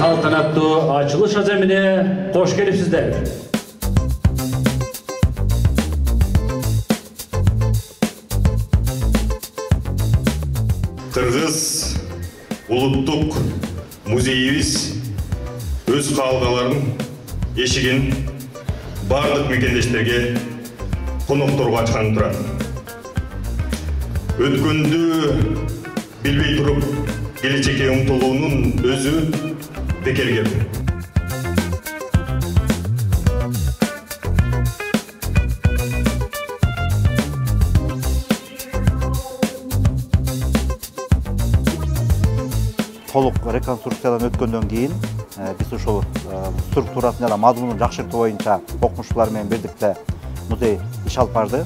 Салтанаттуу ачылыш аземине кош келипсиздер. Кыргыз улуттук музейибиз өз каалгаларын эшигин бардык мекендештерге конокторго ачкан турат. Өткөндү билбей туруп келечекке умтулуунун өзү бекерге. Толук реконструкциядан өткөндөн кийин биз ушул структурасын жана мазмунун жакшыртуу боюнча окумуштуулар менен бирдикте музей иш алып барды.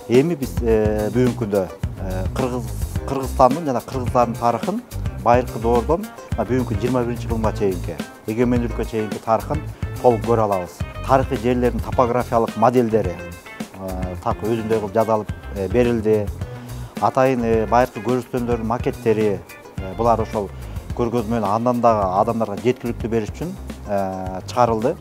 Эми биз бүгүнкү күндө Кыргызстандын жана кыргыздардын тарыхын байыркы доордон бүгүнкү 21-жылга чейинки эгемендүүлүккө чейинки тарыхын толук көрө алабыз. Тарыхый жерлердин топографиялык моделдери так өзүндөй кылып жазалып берилди. Атайын байыркы көрүнүштөрдүн макеттери булар ошол көргөзмөнү андан дагы адамдарга жеткиликтүү бериш үчүн чыгарылды.